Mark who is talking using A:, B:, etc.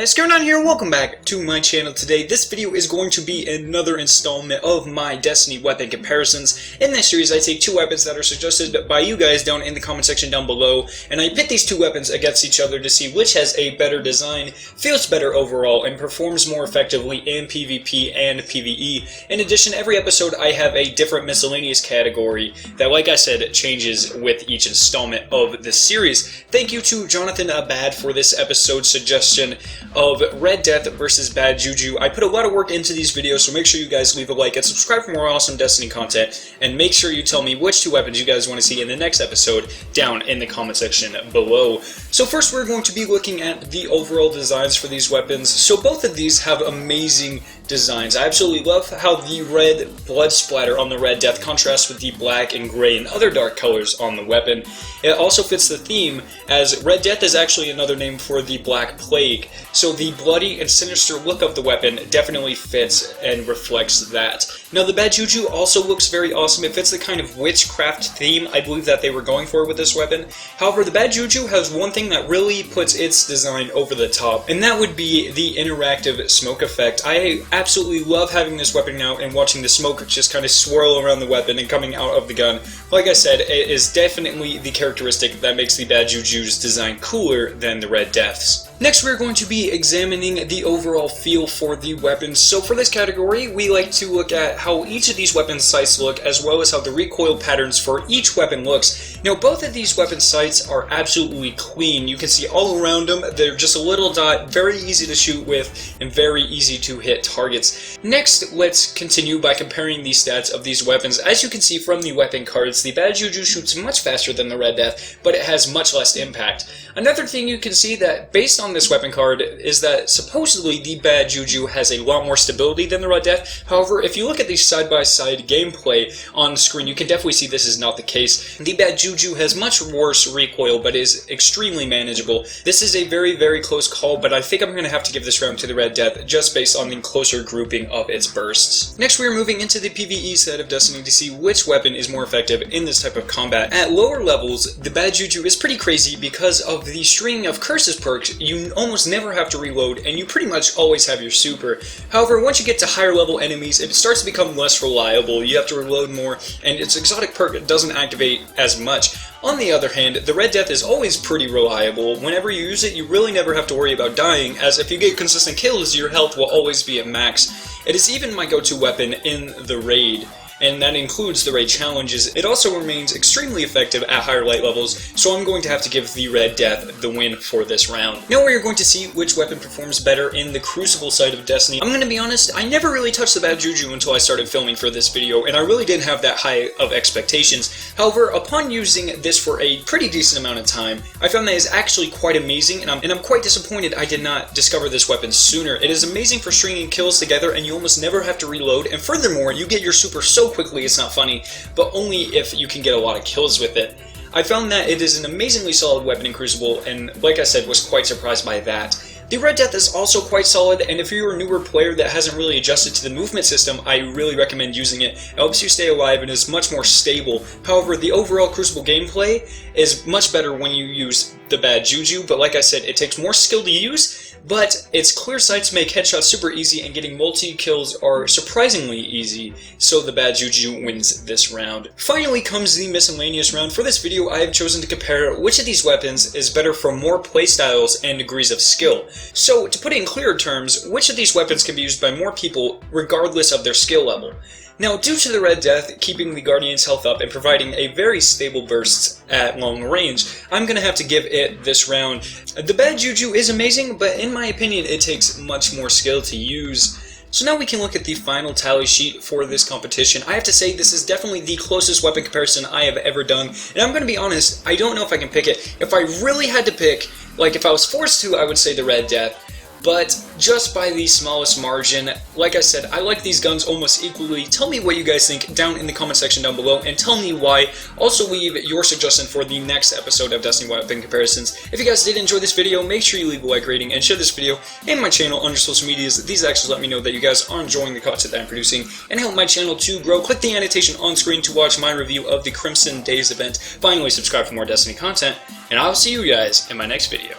A: guys, going on here, welcome back to my channel today. This video is going to be another installment of my Destiny weapon comparisons. In this series, I take two weapons that are suggested by you guys down in the comment section down below, and I pit these two weapons against each other to see which has a better design, feels better overall, and performs more effectively in PvP and PvE. In addition, every episode I have a different miscellaneous category that, like I said, changes with each installment of this series. Thank you to Jonathan Abad for this episode suggestion of Red Death versus Bad Juju. I put a lot of work into these videos, so make sure you guys leave a like and subscribe for more awesome Destiny content, and make sure you tell me which two weapons you guys want to see in the next episode down in the comment section below. So first we're going to be looking at the overall designs for these weapons. So both of these have amazing designs. I absolutely love how the red blood splatter on the Red Death contrasts with the black and gray and other dark colors on the weapon. It also fits the theme, as Red Death is actually another name for the Black Plague, so the bloody and sinister look of the weapon definitely fits and reflects that. Now the Bad Juju also looks very awesome. It fits the kind of witchcraft theme I believe that they were going for with this weapon. However, the Bad Juju has one thing that really puts its design over the top, and that would be the interactive smoke effect. I absolutely love having this weapon out and watching the smoke just kind of swirl around the weapon and coming out of the gun. Like I said, it is definitely the characteristic that makes the Bad Juju's design cooler than the Red Death's. Next, we're going to be examining the overall feel for the weapons. So for this category, we like to look at how each of these weapon sights look, as well as how the recoil patterns for each weapon looks. Now, both of these weapon sights are absolutely clean. You can see all around them, they're just a little dot, very easy to shoot with, and very easy to hit targets. Next, let's continue by comparing the stats of these weapons. As you can see from the weapon cards, the Bad Juju shoots much faster than the Red Death, but it has much less impact. Another thing you can see that, based on this weapon card, is that supposedly the Bad Juju has a lot more stability than the Red Death. However, if you look at the side-by-side gameplay on screen, you can definitely see this is not the case. The Bad Juju has much worse recoil, but is extremely manageable. This is a very, very close call, but I think I'm going to have to give this round to the Red Death, just based on the closer grouping of its bursts. Next, we are moving into the PvE side of Destiny to see which weapon is more effective in this type of combat. At lower levels, the Bad Juju is pretty crazy because of the string of curses perks. You almost never have to reload, and you pretty much always have your super. However, once you get to higher level enemies, it starts to become less reliable. You have to reload more, and its exotic perk doesn't activate as much. On the other hand, the Red Death is always pretty reliable. Whenever you use it, you really never have to worry about dying, as if you get consistent kills, your health will always be at max. It is even my go-to weapon in the raid, and that includes the raid challenges. It also remains extremely effective at higher light levels, so I'm going to have to give the Red Death the win for this round. Now we are going to see which weapon performs better in the Crucible side of Destiny. I'm going to be honest, I never really touched the Bad Juju until I started filming for this video, and I really didn't have that high of expectations. However, upon using this for a pretty decent amount of time, I found that it's actually quite amazing, and I'm quite disappointed I did not discover this weapon sooner. It is amazing for stringing kills together, and you almost never have to reload, and furthermore, you get your super so quickly it's not funny, but only if you can get a lot of kills with it. I found that it is an amazingly solid weapon in Crucible, and like I said, was quite surprised by that. The Red Death is also quite solid, and if you're a newer player that hasn't really adjusted to the movement system, I really recommend using it. It helps you stay alive and is much more stable. However, the overall Crucible gameplay is much better when you use the Bad Juju, but like I said, it takes more skill to use, but its clear sights make headshots super easy, and getting multi-kills are surprisingly easy, so the Bad Juju wins this round. Finally comes the miscellaneous round. For this video, I have chosen to compare which of these weapons is better for more playstyles and degrees of skill. So, to put it in clearer terms, which of these weapons can be used by more people regardless of their skill level? Now, due to the Red Death keeping the Guardian's health up and providing a very stable burst at long range, I'm going to have to give it this round. The Bad Juju is amazing, but in my opinion, it takes much more skill to use. So now we can look at the final tally sheet for this competition. I have to say this is definitely the closest weapon comparison I have ever done, and I'm going to be honest, I don't know if I can pick it. If I really had to pick, like if I was forced to, I would say the Red Death. But just by the smallest margin, like I said, I like these guns almost equally. Tell me what you guys think down in the comment section down below, and tell me why. Also leave your suggestion for the next episode of Destiny Weapon Comparisons. If you guys did enjoy this video, make sure you leave a like rating and share this video and my channel on your social medias. These actually let me know that you guys are enjoying the content that I'm producing and help my channel to grow. Click the annotation on screen to watch my review of the Crimson Days event. Finally, subscribe for more Destiny content, and I'll see you guys in my next video.